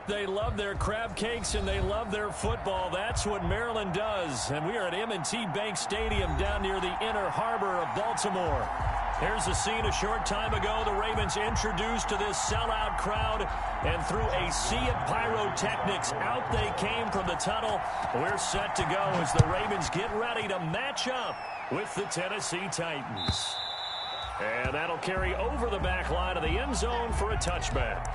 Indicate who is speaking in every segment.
Speaker 1: They love their crab cakes and they love their football. That's what Maryland does. And we are at M&T Bank Stadium down near the Inner Harbor of Baltimore. Here's the scene a short time ago. The Ravens introduced to this sellout crowd, and through a sea of pyrotechnics, out they came from the tunnel. We're set to go as the Ravens get ready to match up with the Tennessee Titans. And that'll carry over the back line of the end zone for a touchback.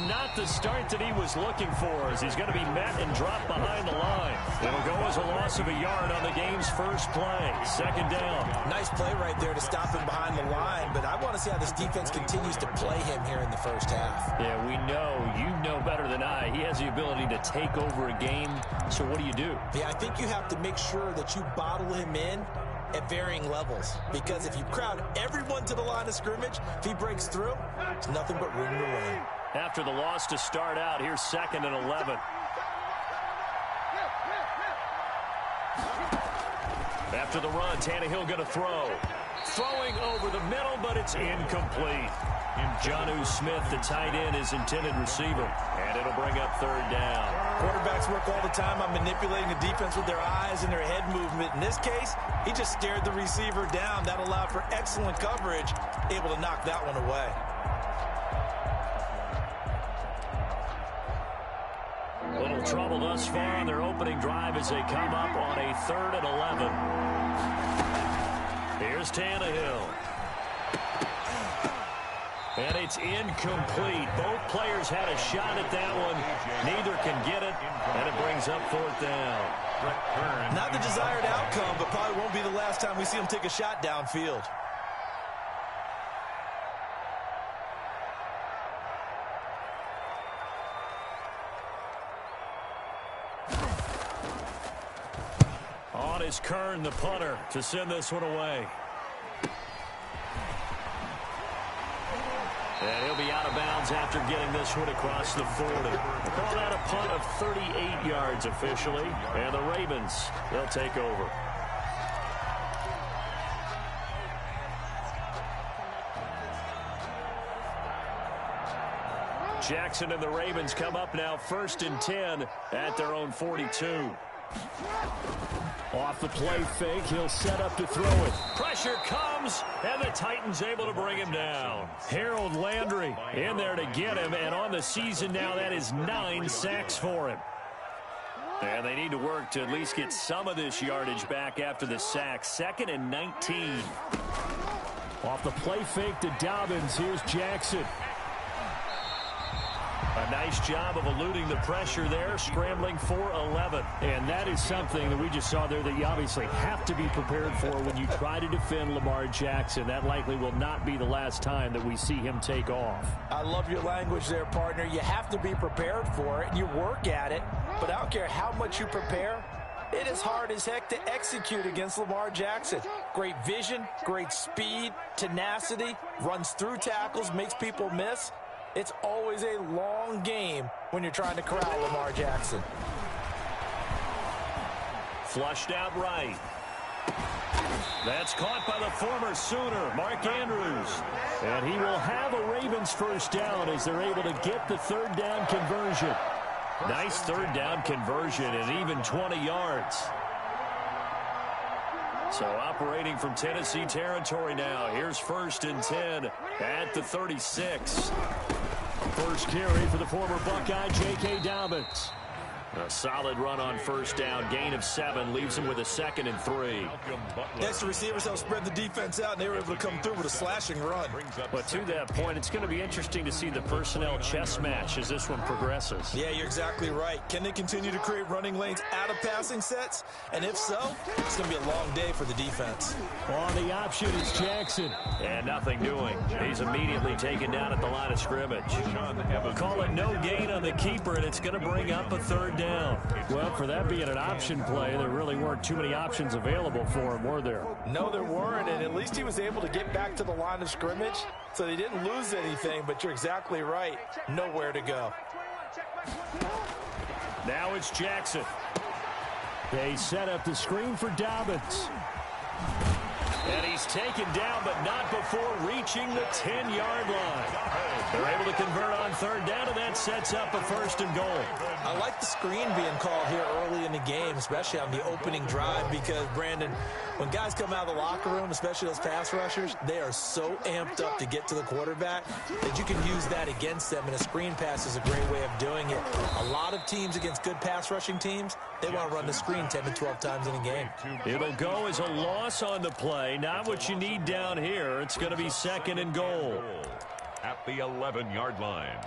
Speaker 1: Not the start that he was looking for, as he's going to be met and dropped behind the line. It'll go as a loss of a yard on the game's first play. Second down.
Speaker 2: Nice play right there to stop him behind the line, but I want to see how this defense continues to play him here in the first half.
Speaker 1: Yeah, we know. You know better than I. He has the ability to take over a game, so what do you do?
Speaker 2: Yeah, I think you have to make sure that you bottle him in at varying levels, because if you crowd everyone to the line of scrimmage, if he breaks through, there's nothing but room to run.
Speaker 1: After the loss to start out, here's 2nd and 11. After the run, Tannehill going to throw. Throwing over the middle, but it's incomplete. Jonnu Smith, the tight end, is intended receiver. And it'll bring up 3rd down.
Speaker 2: Quarterbacks work all the time on manipulating the defense with their eyes and their head movement. In this case, he just stared the receiver down. That allowed for excellent coverage, able to knock that one away.
Speaker 1: Little trouble thus far on their opening drive as they come up on a 3rd and 11. Here's Tannehill. And it's incomplete. Both players had a shot at that one. Neither can get it, and it brings up 4th down.
Speaker 2: Not the desired outcome, but probably won't be the last time we see him take a shot downfield.
Speaker 1: On is Kern, the punter, to send this one away. And he'll be out of bounds after getting this one across the 40. Call that a punt of 38 yards officially. And the Ravens, they'll take over. Jackson and the Ravens come up now 1st and 10 at their own 42. Off the play fake, he'll set up to throw it. Pressure comes, and the Titans able to bring him down. Harold Landry in there to get him, and on the season now, that is 9 sacks for him. And they need to work to at least get some of this yardage back after the sack. 2nd and 19. Off the play fake to Dobbins, here's Jackson. A nice job of eluding the pressure there, scrambling for 11. And that is something that we just saw there that you obviously have to be prepared for when you try to defend Lamar Jackson. That likely will not be the last time that we see him take off.
Speaker 2: I love your language there, partner. You have to be prepared for it, and you work at it. But I don't care how much you prepare, it is hard as heck to execute against Lamar Jackson. Great vision, great speed, tenacity, runs through tackles, makes people miss. It's always a long game when you're trying to corral Lamar Jackson.
Speaker 1: Flushed out right. That's caught by the former Sooner, Mark Andrews. And he will have a Ravens first down as they're able to get the 3rd down conversion. Nice 3rd down conversion and even 20 yards. So operating from Tennessee territory now. Here's 1st and 10 at the 36. First carry for the former Buckeye, J.K. Dobbins. A solid run on first down. Gain of 7 leaves him with a 2nd and 3.
Speaker 2: Next, the receivers helped spread the defense out, and they were able to come through with a slashing run.
Speaker 1: But to that point, it's going to be interesting to see the personnel chess match as this one progresses.
Speaker 2: Yeah, you're exactly right. Can they continue to create running lanes out of passing sets? And if so, it's going to be a long day for the defense.
Speaker 1: On the option is Jackson. And nothing doing. He's immediately taken down at the line of scrimmage. Call it no gain on the keeper, and it's going to bring up a 3rd down. Well, for that being an option play, there really weren't too many options available for him, were there?
Speaker 2: No, there weren't, and at least he was able to get back to the line of scrimmage, so they didn't lose anything, but you're exactly right. Nowhere to go.
Speaker 1: Now it's Jackson. They set up the screen for Dobbins. And he's taken down, but not before reaching the 10-yard line. They're able to convert on 3rd down, and that sets up a 1st and goal.
Speaker 2: I like the screen being called here early in the game, especially on the opening drive, because, Brandon, when guys come out of the locker room, especially those pass rushers, they are so amped up to get to the quarterback that you can use that against them, and a screen pass is a great way of doing it. A lot of teams against good pass rushing teams, they want to run the screen 10 to 12 times in a game.
Speaker 1: It'll go as a loss on the play. Not what you need down here. It's going to be 2nd and goal.
Speaker 3: At the 11-yard line.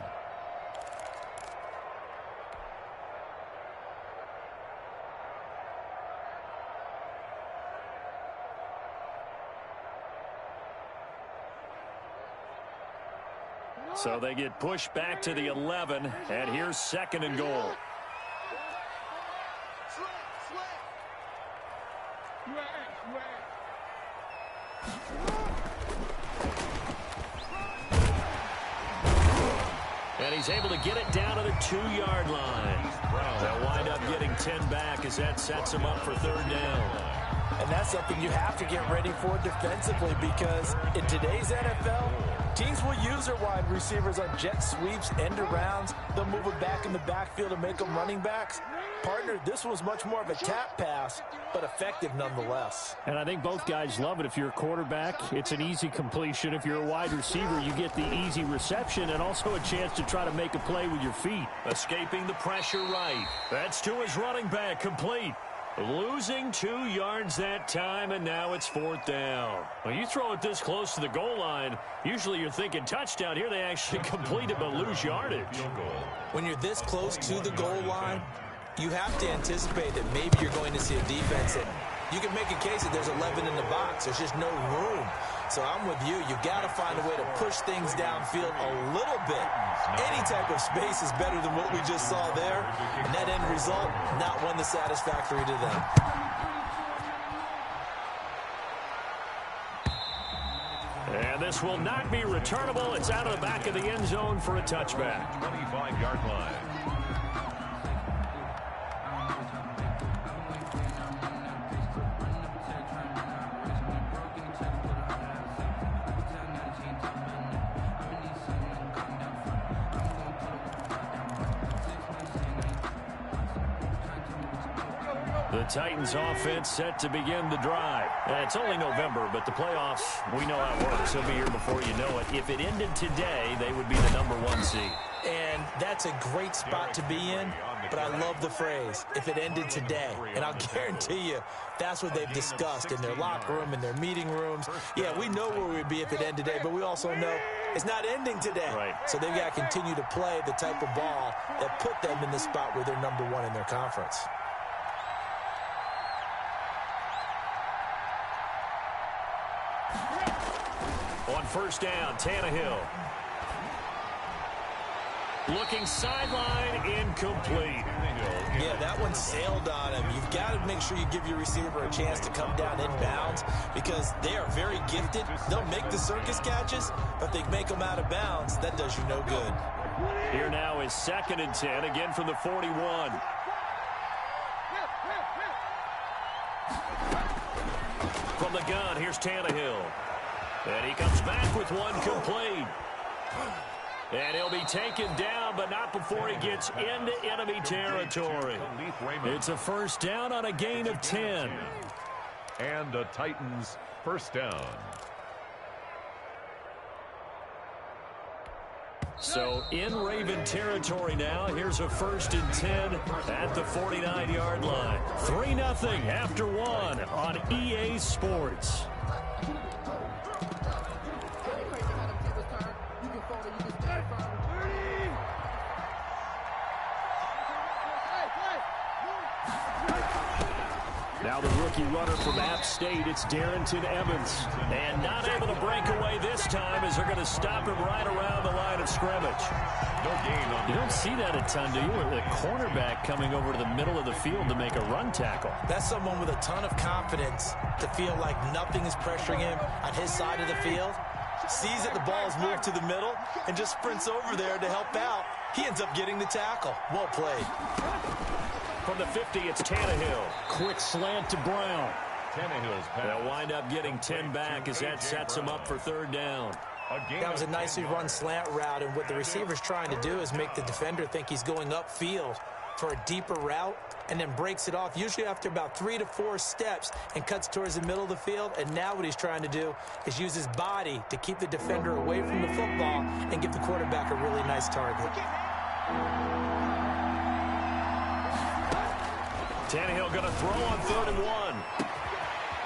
Speaker 1: So they get pushed back to the 11, and here's 2nd and goal. And he's able to get it down to the 2-yard line. They'll wind up getting 10 back as that sets him up for 3rd down.
Speaker 2: And that's something you have to get ready for defensively, because in today's NFL, teams will use their wide receivers on jet sweeps, end arounds. They'll move it back in the backfield and make them running backs. Partner, this was much more of a tap pass, but effective nonetheless.
Speaker 1: And I think both guys love it. If you're a quarterback, it's an easy completion. If you're a wide receiver, you get the easy reception and also a chance to try to make a play with your feet. Escaping the pressure right. That's to his running back, complete. Losing 2 yards that time, and now it's 4th down. Well, you throw it this close to the goal line, usually you're thinking touchdown. Here they actually complete it but lose yardage.
Speaker 2: When you're this close to the goal line, you have to anticipate that maybe you're going to see a defense that you can make a case that there's 11 in the box. There's just no room. So I'm with you. You've got to find a way to push things downfield a little bit. Any type of space is better than what we just saw there. And that end result, not one that's satisfactory to them.
Speaker 1: And this will not be returnable. It's out of the back of the end zone for a touchback.
Speaker 3: 25-yard line.
Speaker 1: The Titans offense set to begin the drive. And it's only November, but the playoffs, we know how it works. They'll be here before you know it. If it ended today, they would be the #1 seed.
Speaker 2: And that's a great spot to be in, but I love the phrase, if it ended today. And I'll guarantee you, that's what they've discussed in their locker room, in their meeting rooms. Yeah, we know where we'd be if it ended today, but we also know it's not ending today.
Speaker 1: Right.
Speaker 2: So they've got to continue to play the type of ball that put them in the spot where they're #1 in their conference.
Speaker 1: On first down, Tannehill. Looking sideline, incomplete.
Speaker 2: Yeah, that one sailed on him. You've got to make sure you give your receiver a chance to come down inbounds because they are very gifted. They'll make the circus catches, but they make them out of bounds. That does you no good.
Speaker 1: Here now is 2nd and 10, again from the 41. From the gun, here's Tannehill. And he comes back with one complete. And he'll be taken down, but not before he gets into enemy territory. It's a first down on a gain of 10.
Speaker 3: And the Titans first down.
Speaker 1: So in Raven territory now. Here's a 1st and 10 at the 49-yard line. 3-0 after one on EA Sports. Now the rookie runner from App State, it's Darrington Evans. And not able to break away this time as they're going to stop him right around the line of scrimmage.
Speaker 3: No gain on
Speaker 1: You don't see that a ton, do you? The cornerback coming over to the middle of the field to make a run tackle.
Speaker 2: That's someone with a ton of confidence to feel like nothing is pressuring him on his side of the field. Sees that the ball is moved to the middle and just sprints over there to help out. He ends up getting the tackle. Well played.
Speaker 1: From the 50, it's Tannehill. Quick slant to Brown.
Speaker 3: Tannehill's pass.
Speaker 1: They'll wind up getting 10 back as that sets them up for 3rd down.
Speaker 2: That was a nicely run slant route, and what the receiver's trying to do is make the defender think he's going upfield for a deeper route and then breaks it off, usually after about 3 to 4 steps, and cuts towards the middle of the field. And now what he's trying to do is use his body to keep the defender away from the football and give the quarterback a really nice target.
Speaker 1: Tannehill going to throw on 3rd and 1.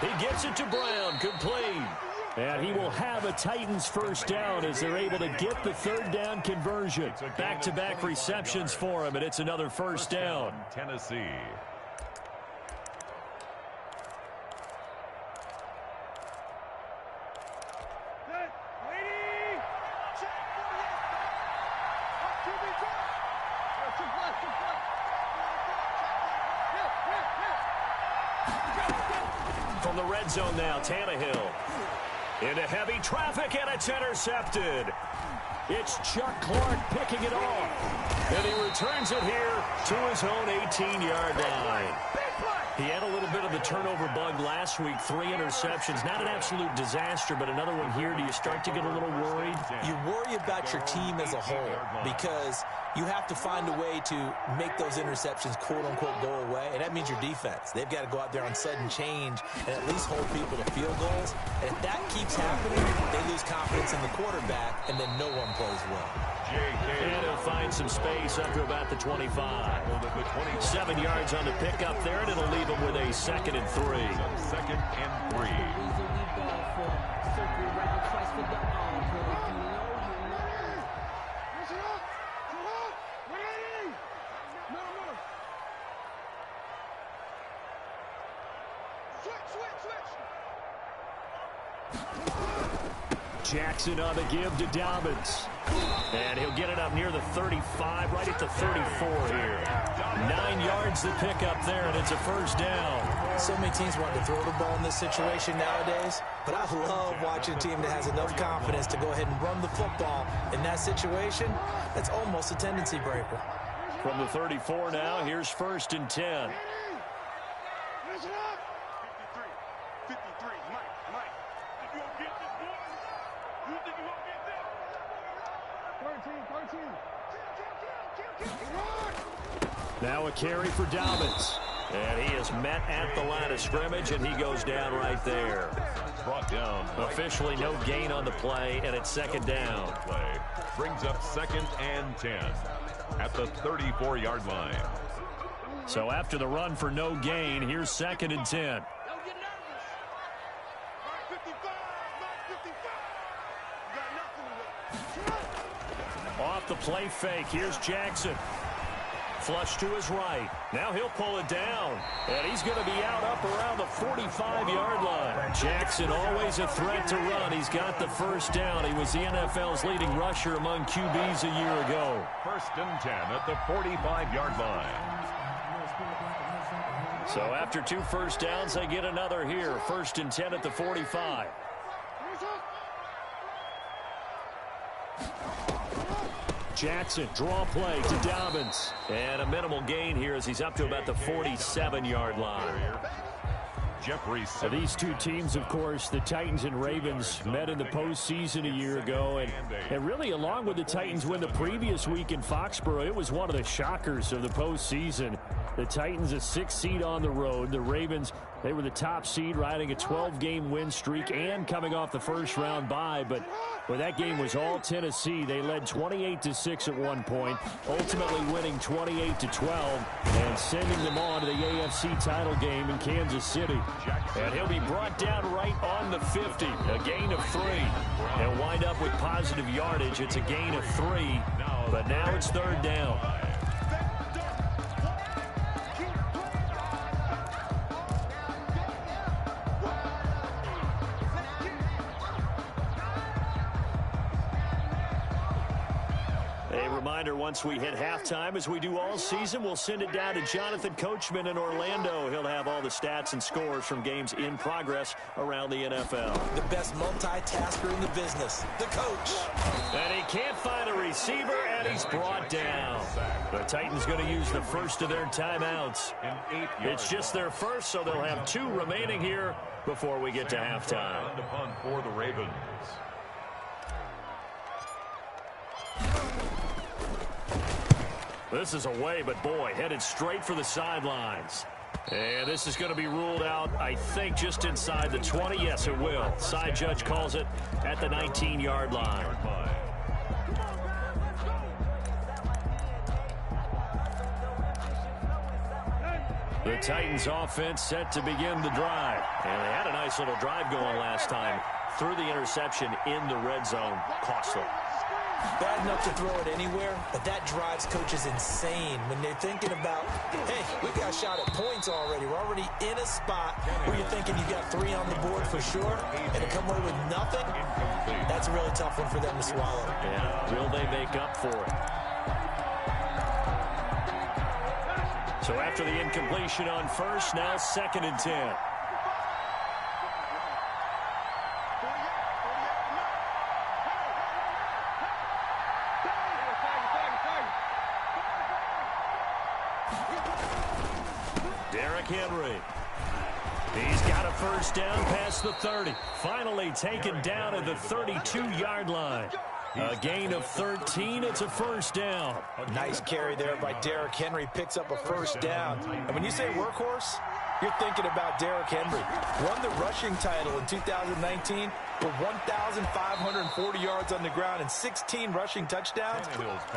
Speaker 1: He gets it to Brown, complete. And he will have a Titans 1st down as they're able to get the 3rd down conversion. Back-to-back receptions for him, and it's another 1st down.
Speaker 3: Tennessee.
Speaker 1: From the red zone now, Tannehill. Into heavy traffic, and it's intercepted. It's Chuck Clark picking it off. And he returns it here to his own 18-yard line. He had a little bit of the turnover bug last week, 3 interceptions. Not an absolute disaster, but another one here. Do you start to get a little worried?
Speaker 2: You worry about your team as a whole because you have to find a way to make those interceptions, quote-unquote, go away, and that means your defense. They've got to go out there on sudden change and at least hold people to field goals. And if that keeps happening, they lose confidence in the quarterback, and then no one plays well.
Speaker 1: And he'll find some space up to about the 25. 7 yards on the pickup there, and it'll leave him with a 2nd and 3.
Speaker 3: 2nd and 3.
Speaker 1: Jackson on the give to Dobbins. And he'll get it up near the 35, right at the 34 here. 9 yards to pick up there, and it's a 1st down.
Speaker 2: So many teams want to throw the ball in this situation nowadays, but I love watching a team that has enough confidence to go ahead and run the football in that situation. That's almost a tendency breaker.
Speaker 1: From the 34 now, here's 1st and 10.
Speaker 4: 53, Mike, if you don't get this one, you think you won't get that? 13.
Speaker 1: Now a carry for Dobbins. And he is met at the line of scrimmage, and he goes down right there.
Speaker 3: Brought down.
Speaker 1: Officially no gain on the play, and it's 2nd down.
Speaker 3: Play brings up 2nd and 10 at the 34-yard line.
Speaker 1: So after the run for no gain, here's 2nd and 10. Off the play fake, here's Jackson. Flush to his right. Now he'll pull it down. And he's going to be out up around the 45-yard line. Jackson always a threat to run. He's got the 1st down. He was the NFL's leading rusher among QBs a year ago.
Speaker 3: 1st and 10 at the 45-yard line.
Speaker 1: So after 2 1st downs, they get another here. 1st and 10 at the 45. Jackson, draw play to Dobbins. And a minimal gain here as he's up to about the 47-yard line. These two teams, of course, the Titans and Ravens, met in the postseason a year ago. And really, along with the Titans win the previous week in Foxborough, it was one of the shockers of the postseason. The Titans a 6th seed on the road. The Ravens, they were the top seed, riding a 12-game win streak and coming off the first-round bye. But when that game was all Tennessee, they led 28-6 at one point, ultimately winning 28-12 and sending them on to the AFC title game in Kansas City. And he'll be brought down right on the 50, a gain of 3. They'll wind up with positive yardage. It's a gain of 3, but now it's 3rd down. Reminder, once we hit halftime, as we do all season, we'll send it down to Jonathan Coachman in Orlando. He'll have all the stats and scores from games in progress around the NFL.
Speaker 2: The best multitasker in the business, the coach.
Speaker 1: And he can't find a receiver, and he's brought down. The Titans going to use the first of their timeouts. It's just their first, so they'll have 2 remaining here before we get to halftime.
Speaker 3: For the Ravens.
Speaker 1: This is away, but boy, headed straight for the sidelines. And this is going to be ruled out, I think, just inside the 20. Yes, it will. Side judge calls it at the 19-yard line. The Titans offense set to begin the drive. And they had a nice little drive going last time. Threw the interception in the red zone. Costly.
Speaker 2: Bad enough to throw it anywhere, but that drives coaches insane when they're thinking about, hey, we got shot at points already. We're already in a spot where you're thinking you got 3 on the board for sure, and to come away with nothing, that's a really tough one for them to swallow.
Speaker 1: Yeah, will they make up for it? So after the incompletion on first, now 2nd and 10. Henry. He's got a first down past the 30. Finally taken down at the 32-yard line. A gain of 13. It's a first down.
Speaker 2: Nice carry there by Derrick Henry. Picks up a first down. And when you say workhorse, you're thinking about Derrick Henry. Won the rushing title in 2019 with 1,540 yards on the ground and 16 rushing touchdowns.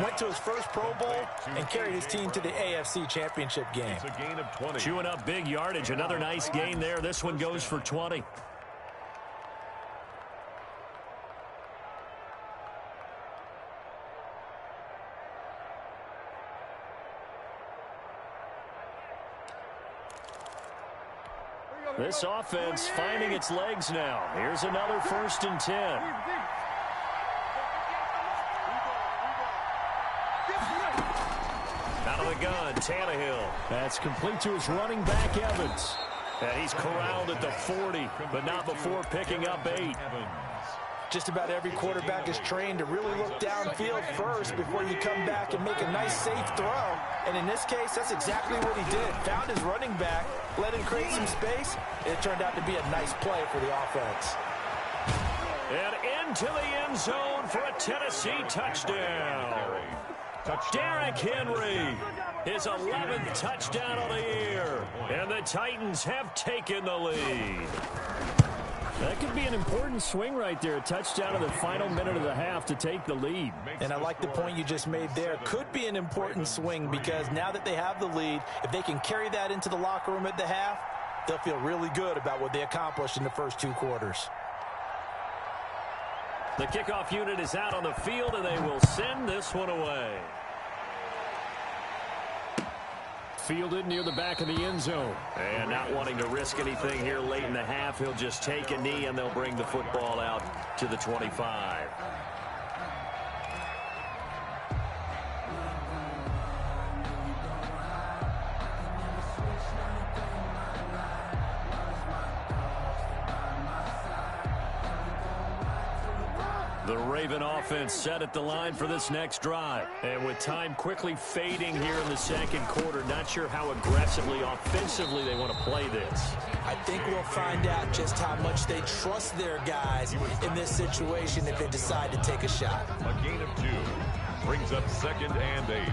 Speaker 2: Went to his first Pro Bowl and carried his team to the AFC Championship game.
Speaker 3: It's a gain of 20.
Speaker 1: Chewing up big yardage. Another nice gain there. This one goes for 20. This offense finding its legs now. Here's another 1st and 10. Out of the gun, Tannehill. That's complete to his running back, Evans. And he's corralled at the 40, but not before picking up 8.
Speaker 2: Just about every quarterback is trained to really look downfield first before you come back and make a nice, safe throw. And in this case, that's exactly what he did. Found his running back, let him create some space, and it turned out to be a nice play for the offense.
Speaker 1: And into the end zone for a Tennessee touchdown. Derrick Henry, his 11th touchdown of the year. And the Titans have taken the lead. That could be an important swing right there. A touchdown in the final minute of the half to take the lead.
Speaker 2: And I like the point you just made there. Could be an important swing because now that they have the lead, if they can carry that into the locker room at the half, they'll feel really good about what they accomplished in the first 2 quarters.
Speaker 1: The kickoff unit is out on the field, and they will send this one away. Fielded near the back of the end zone. And not wanting to risk anything here late in the half, he'll just take a knee, and they'll bring the football out to the 25. The Raven offense set at the line for this next drive. And with time quickly fading here in the second quarter, not sure how aggressively, offensively they want to play this.
Speaker 2: I think we'll find out just how much they trust their guys in this situation if they decide to take a shot.
Speaker 3: A gain of 2 brings up 2nd and 8.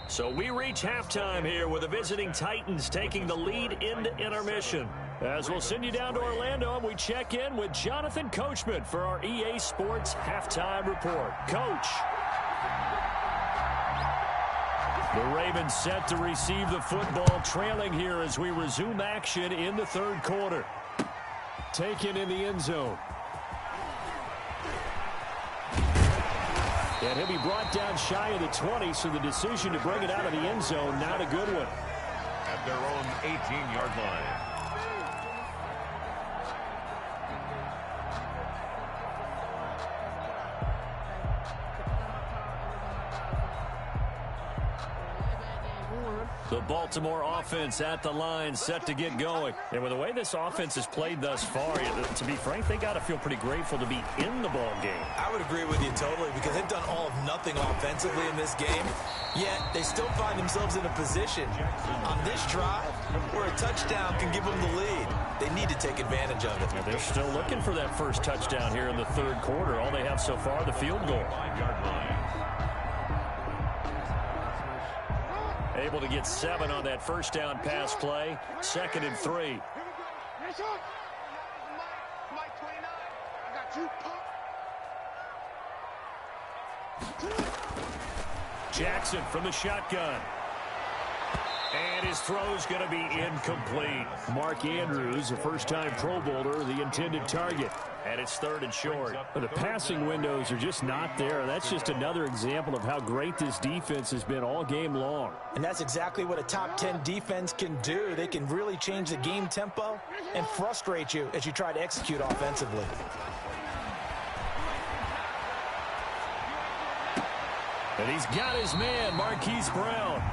Speaker 1: So we reach halftime here with the visiting Titans taking the lead into intermission. As we'll send you down to Orlando, and we check in with Jonathan Coachman for our EA Sports Halftime Report. Coach. The Ravens set to receive the football, trailing here as we resume action in the third quarter. Taken in the end zone. And he'll be brought down shy of the 20, so the decision to bring it out of the end zone, not a good one.
Speaker 3: At their own 18-yard line.
Speaker 1: The Baltimore offense at the line, set to get going. And with the way this offense has played thus far, to be frank, they got to feel pretty grateful to be in the ball game.
Speaker 2: I would agree with you totally, because they've done all of nothing offensively in this game, yet they still find themselves in a position on this drive where a touchdown can give them the lead. They need to take advantage of it.
Speaker 1: And they're still looking for that first touchdown here in the third quarter. All they have so far, the field goal.
Speaker 3: 5-yard line.
Speaker 1: Able to get 7 on that first down pass play. 2nd and 3. Jackson from the shotgun. And his throw's going to be incomplete. Mark Andrews, a first-time Pro Bowler, the intended target. And it's 3rd and short. But the passing windows are just not there. That's just another example of how great this defense has been all game long.
Speaker 2: And that's exactly what a top 10 defense can do. They can really change the game tempo and frustrate you as you try to execute offensively.
Speaker 1: And he's got his man, Marquise Brown.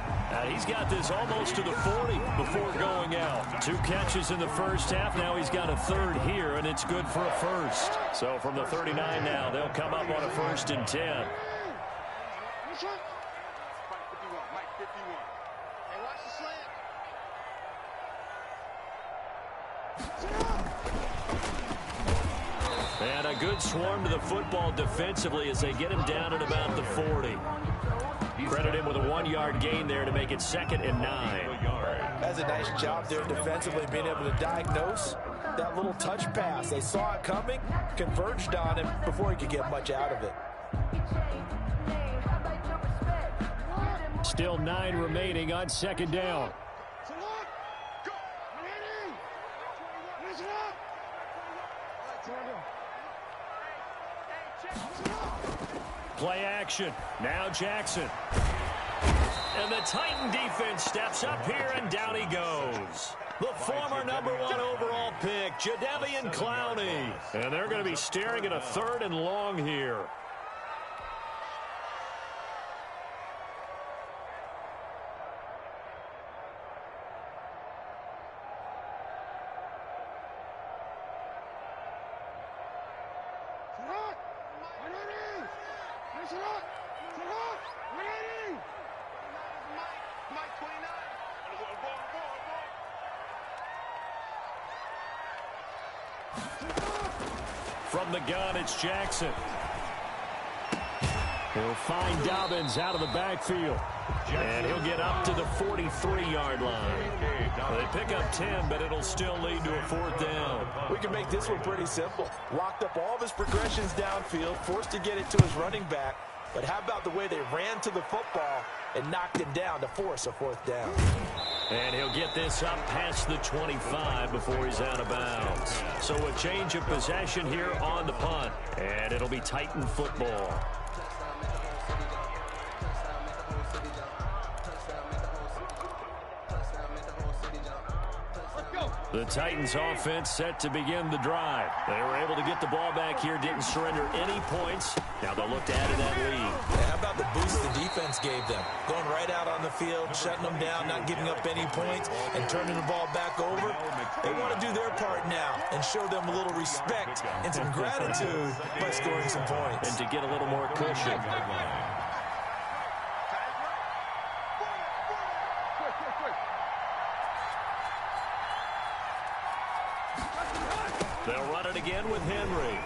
Speaker 1: He's got this almost to the 40 before going out. 2 catches in the first half. Now he's got a 3rd here, and it's good for a first. So from the 39 now, they'll come up on a 1st and 10. And a good swarm to the football defensively as they get him down at about the 40. Credit him with a 1-yard gain there to make it 2nd and 9.
Speaker 2: That's a nice job there defensively, being able to diagnose that little touch pass. They saw it coming, converged on him before he could get much out of it.
Speaker 1: Still 9 remaining on 2nd down. Play action. Now Jackson. And the Titan defense steps up here, and down he goes. The former #1 overall pick, Jadeveon Clowney. And they're going to be staring at a 3rd and long here. From the gun, it's Jackson. He'll find Dobbins out of the backfield. And he'll get up to the 43-yard line. They pick up 10, but it'll still lead to a 4th down.
Speaker 2: We can make this one pretty simple. Locked up all of his progressions downfield, forced to get it to his running back. But how about the way they ran to the football and knocked him down to force a 4th down?
Speaker 1: And he'll get this up past the 25 before he's out of bounds. So a change of possession here on the punt. And it'll be Titan football.
Speaker 4: Let's go.
Speaker 1: The Titans offense set to begin the drive. They were able to get the ball back here, didn't surrender any points. Now they'll look to add to that lead.
Speaker 2: Yeah, how about the boost the defense gave them? Going right out on the field, shutting them down, not giving up any points, and turning the ball back over. They want to do their part now and show them a little respect and some gratitude by scoring some points.
Speaker 1: And to get a little more cushion. They'll run it again with Henry.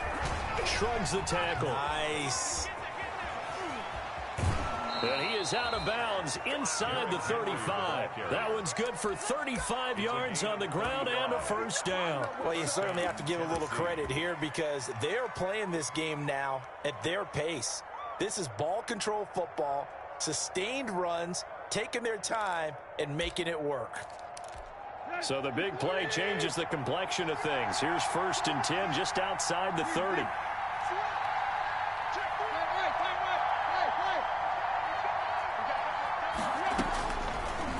Speaker 1: Shrugs the tackle.
Speaker 2: Nice.
Speaker 1: And he is out of bounds inside the 35. That one's good for 35 yards on the ground and a first down.
Speaker 2: Well, you certainly have to give a little credit here because they're playing this game now at their pace. This is ball control football, sustained runs, taking their time, and making it work.
Speaker 1: So the big play changes the complexion of things. Here's 1st and 10 just outside the 30.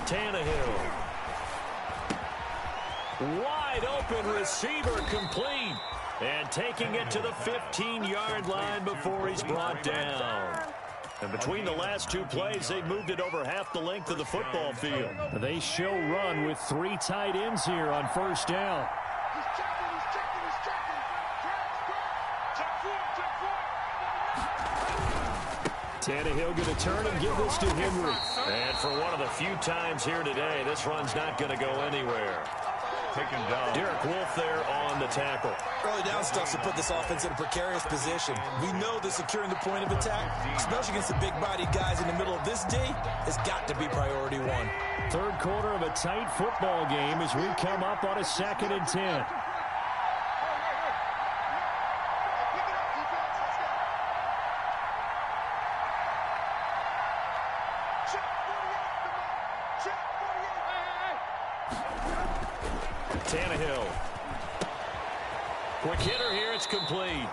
Speaker 1: Tannehill. Wide open receiver complete. And taking it to the 15-yard line before he's brought down. And between the last two plays, they've moved it over half the length of the football field. They show run with 3 tight ends here on 1st down. Tannehill going to turn and give this to Henry. And for one of the few times here today, this run's not going to go anywhere.
Speaker 3: Taken down.
Speaker 1: Derek Wolfe there on the tackle.
Speaker 2: Early down stuff to put this offense in a precarious position. We know that securing the point of attack, especially against the big-bodied guys in the middle of this D, has got to be priority one.
Speaker 1: Third quarter of a tight football game as we come up on a 2nd and 10. Tannehill. Quick hitter here, it's complete.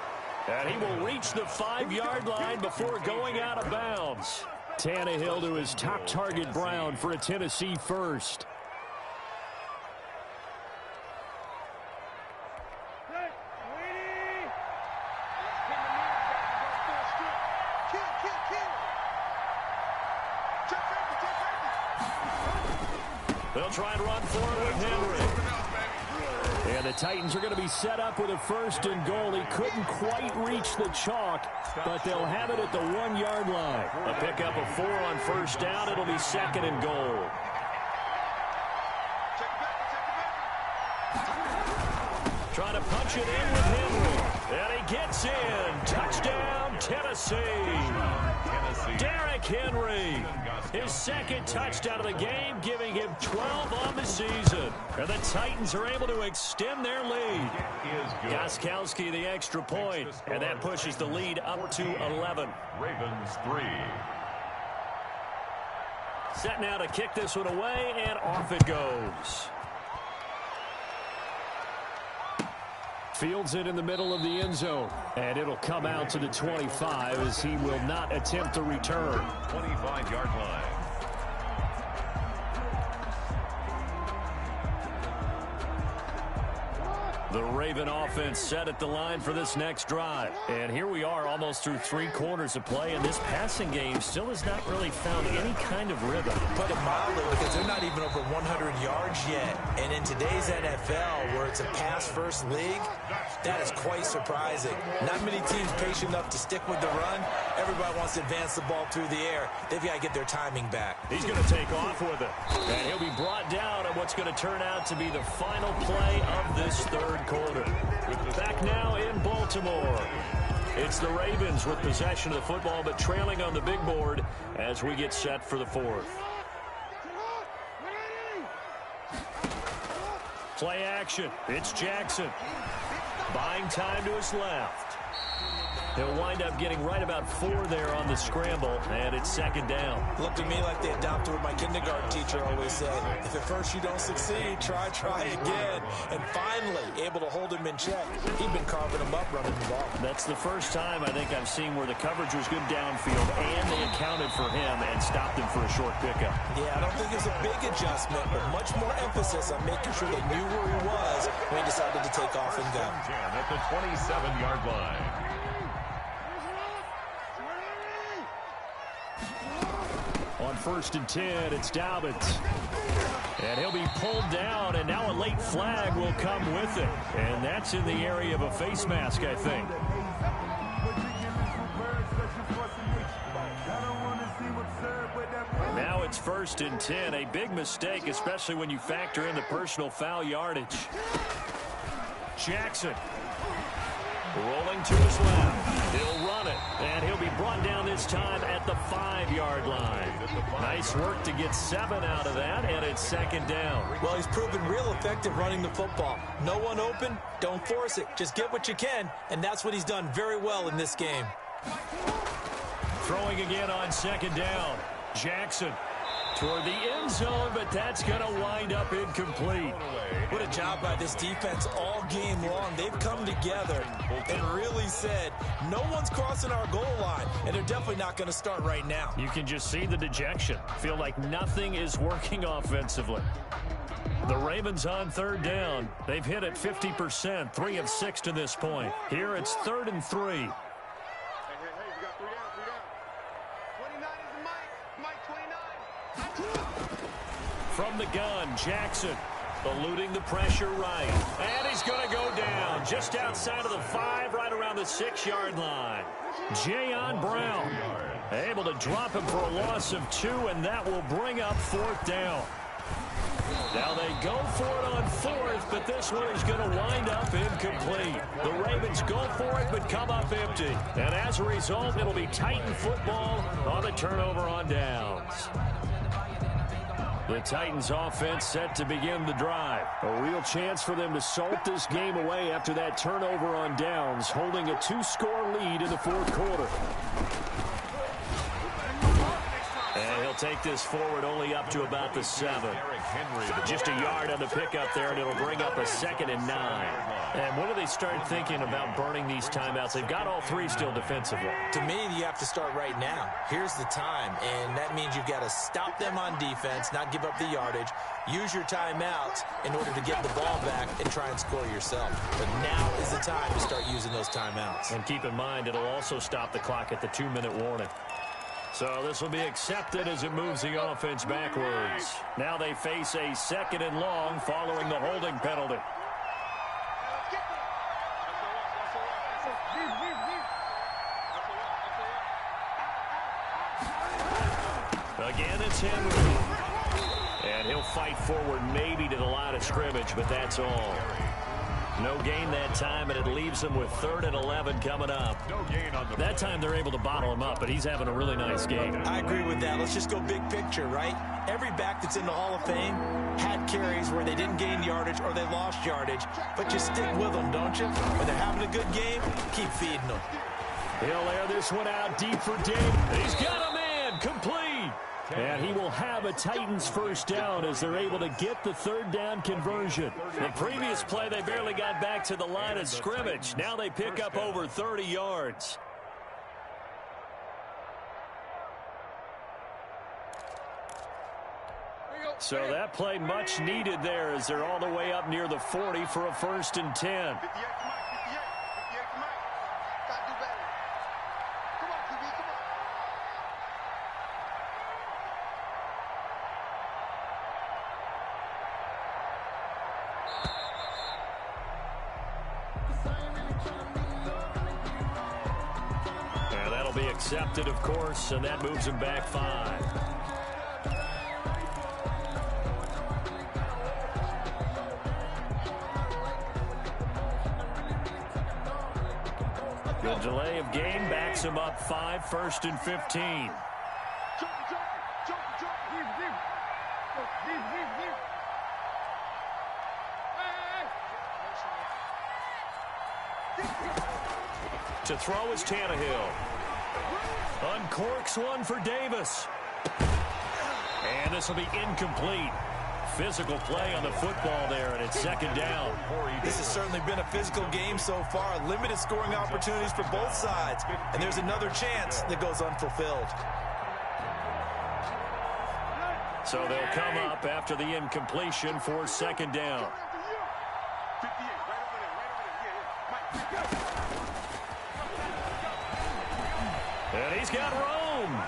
Speaker 1: And he will reach the 5-yard line before going out of bounds. Tannehill to his top target, Brown, for a Tennessee first. They'll try and run forward with Henry. And the Titans are going to be set up with a 1st and goal. He couldn't quite reach the chalk, but they'll have it at the 1-yard line. A pickup of 4 on 1st down. It'll be 2nd and goal. Trying to punch it in with Henry. And he gets in. Touchdown, Tennessee. Derrick Henry. His 2nd touchdown of the game, giving him 12 on the season. And the Titans are able to extend their lead. Gostkowski the extra point, and that pushes the lead up to 11.
Speaker 3: Ravens 3.
Speaker 1: Set now to kick this one away, and off it goes. Fields it in the middle of the end zone, and it'll come out to the 25 as he will not attempt to return.
Speaker 3: 25-yard line.
Speaker 1: The Raven offense set at the line for this next drive. And here we are almost through 3 quarters of play, and this passing game still has not really found any kind of rhythm.
Speaker 2: Put it mildly, because they're not even over 100 yards yet. And in today's NFL, where it's a pass-first league, that is quite surprising. Not many teams patient enough to stick with the run. Everybody wants to advance the ball through the air. They've got to get their timing back.
Speaker 1: He's going to take off with it. And he'll be brought down on what's going to turn out to be the final play of this third quarter. Back now in Baltimore. It's the Ravens with possession of the football, but trailing on the big board as we get set for the 4th. Play action. It's Jackson. Buying time to his left. He'll wind up getting right about 4 there on the scramble, and it's second down.
Speaker 2: Looked to me like they adopted what my kindergarten teacher always said. If at first you don't succeed, try again. And finally, able to hold him in check. He'd been carving him up running the ball.
Speaker 1: That's the first time I think I've seen where the coverage was good downfield, and they accounted for him and stopped him for a short pickup.
Speaker 2: Yeah, I don't think it was a big adjustment, but much more emphasis on making sure they knew where he was when he decided to take off and go.
Speaker 3: At the 27-yard line.
Speaker 1: On 1st and 10, it's Dobbins. And he'll be pulled down, and now a late flag will come with it. And that's in the area of a face mask, I think. Now it's 1st and 10. A big mistake, especially when you factor in the personal foul yardage. Jackson. Rolling to his left. He'll run it, and he'll be brought down this time at the 5-yard line. Nice work to get 7 out of that, and it's second down.
Speaker 2: Well, he's proven real effective running the football. No one open, don't force it. Just get what you can, and that's what he's done very well in this game.
Speaker 1: Throwing again on second down. Jackson toward the end zone, but that's going to wind up incomplete.
Speaker 2: What a job by this defense all game long. They've come together and really said, no one's crossing our goal line, and they're definitely not going to start right now.
Speaker 1: You can just see the dejection. Feel like nothing is working offensively. The Ravens on 3rd down. They've hit it 50%, 3 of 6 to this point. Here it's 3rd and 3.
Speaker 4: Hey, we got 3 down. 29 is the Mike 29.
Speaker 1: From the gun, Jackson eluding the pressure right. And he's going to go down just outside of the 5, right around the 6-yard line. Jayon Brown able to drop him for a loss of 2, and that will bring up 4th down. Now they go for it on 4th, but this one is going to wind up incomplete. The Ravens go for it, but come up empty. And as a result, it'll be Titan football on the turnover on downs. The Titans offense set to begin the drive. A real chance for them to salt this game away after that turnover on downs, holding a 2-score lead in the 4th quarter. And he'll take this forward only up to about the 7. Just a yard on the pickup there, and it'll bring up a 2nd and 9. And when do they start thinking about burning these timeouts? They've got all 3 still defensively.
Speaker 2: To me, you have to start right now. Here's the time, and that means you've got to stop them on defense, not give up the yardage, use your timeouts in order to get the ball back and try and score yourself. But now is the time to start using those timeouts.
Speaker 1: And keep in mind, it'll also stop the clock at the 2-minute warning. So this will be accepted as it moves the offense backwards. Now they face a 2nd and long following the holding penalty. Again, it's Henry. And he'll fight forward maybe to the line of scrimmage, but that's all. No gain that time, and it leaves them with 3rd and 11 coming up.
Speaker 3: No gain on the
Speaker 1: that time they're able to bottle him up, but he's having a really nice game.
Speaker 2: I agree with that. Let's just go big picture, right? Every back that's in the Hall of Fame had carries where they didn't gain yardage or they lost yardage, but you stick with them, don't you? When they're having a good game, keep feeding them.
Speaker 1: He'll air this one out deep for Dave. He's got a man complete. And he will have a Titans first down as they're able to get the 3rd down conversion. The previous play, they barely got back to the line of scrimmage. Now they pick up over 30 yards. So that play much needed there as they're all the way up near the 40 for a 1st and 10.
Speaker 4: 58 to Mike. 58 to Mike. Gotta do better. Come on, QB, come on.
Speaker 1: And that'll be accepted, of course, and that moves him back 5. The delay of game backs him up 5, 1st and 15. To throw is Tannehill. Uncorks one for Davis. And this will be incomplete. Physical play on the football there, and it's second down.
Speaker 2: This has certainly been a physical game so far. Limited scoring opportunities for both sides. And there's another chance that goes unfulfilled.
Speaker 1: So they'll come up after the incompletion for second down. And he's got Rome.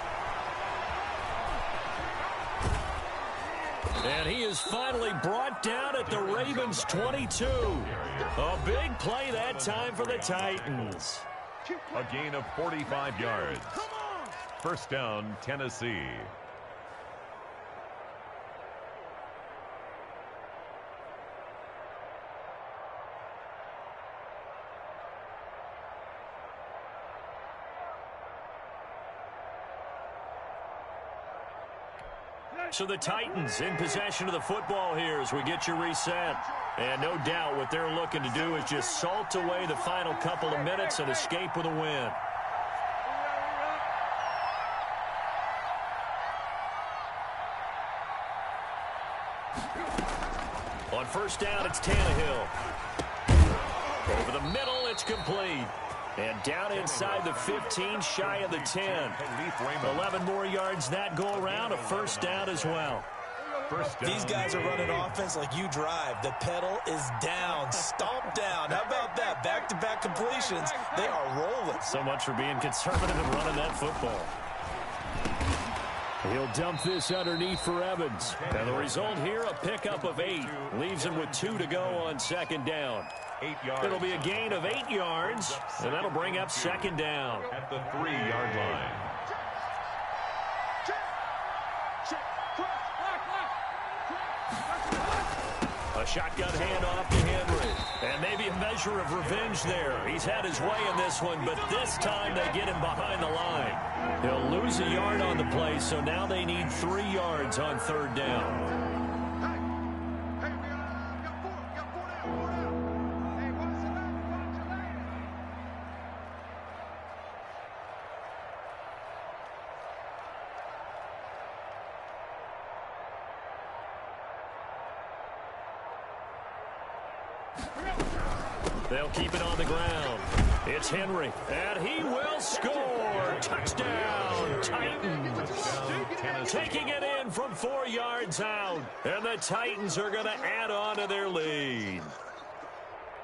Speaker 1: And he is finally brought down at the Ravens' 22. A big play that time for the Titans.
Speaker 3: A gain of 45 yards. First down, Tennessee.
Speaker 1: So the Titans in possession of the football here as we get you reset. And no doubt what they're looking to do is just salt away the final couple of minutes and escape with a win. On first down, it's Tannehill. Over the middle, it's complete. And down inside the 15, shy of the 10. 11 more yards that go around, a first down as well.
Speaker 2: These guys are running offense like you drive. The pedal is down, stomp down. How about that? Back-to-back completions. They are rolling.
Speaker 1: So much for being conservative and running that football. He'll dump this underneath for Evans. And the result here, a pickup of 8. Leaves him with 2 to go on second down.
Speaker 3: 8 yards.
Speaker 1: It'll be a gain of 8 yards, and that'll bring up second down.
Speaker 3: At the 3-yard line.
Speaker 1: A shotgun handoff to Henry. And maybe a measure of revenge there. He's had his way in this one, but this time they get him behind the line. He'll lose a yard on the play, so now they need 3 yards on third down. They'll keep it on the ground. It's Henry, and he will score. Touchdown, Titans. Taking it in from 4 yards out, and the Titans are going to add on to their lead.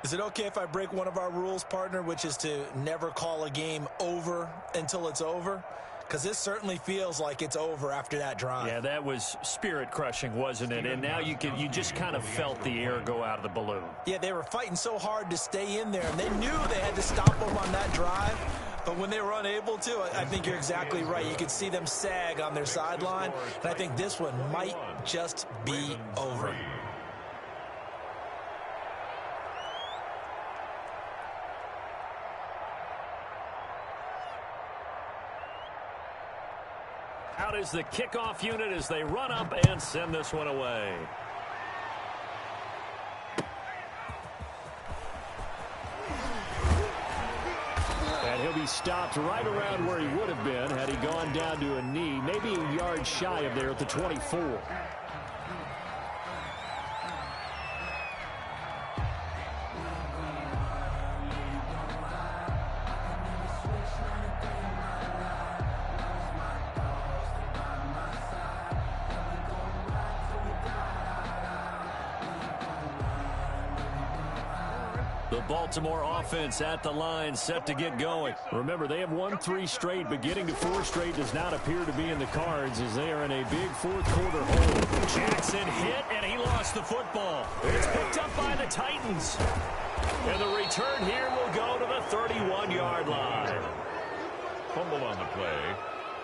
Speaker 2: Is it okay if I break one of our rules, partner, which is to never call a game over until it's over? Because this certainly feels like it's over after that drive.
Speaker 1: Yeah, that was spirit-crushing, wasn't it? And now you just kind of felt the air go out of the balloon.
Speaker 2: Yeah, they were fighting so hard to stay in there, and they knew they had to stop them on that drive. But when they were unable to, I think you're exactly right. You could see them sag on their sideline, and I think this one might just be over.
Speaker 1: Out is the kickoff unit as they run up and send this one away. And he'll be stopped right around where he would have been had he gone down to a knee, maybe a yard shy of there at the 24. The Baltimore offense at the line, set to get going. Remember, they have won 3 straight, but getting to 4 straight does not appear to be in the cards as they are in a big fourth-quarter hole. Jackson hit, and he lost the football. It's picked up by the Titans. And the return here will go to the 31-yard line.
Speaker 3: Fumble on the play.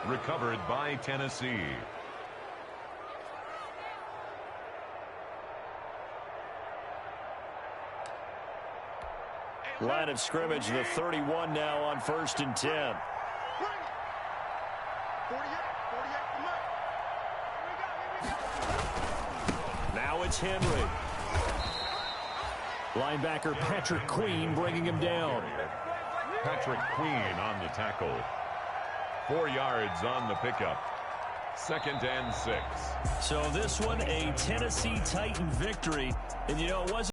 Speaker 3: Recovered by Tennessee.
Speaker 1: Line of scrimmage, the 31 now on 1st and 10. Now it's Henry. Linebacker Patrick Queen bringing him down.
Speaker 3: Patrick Queen on the tackle. 4 yards on the pickup. 2nd and 6.
Speaker 1: So this one, a Tennessee Titan victory. And, you know, it wasn't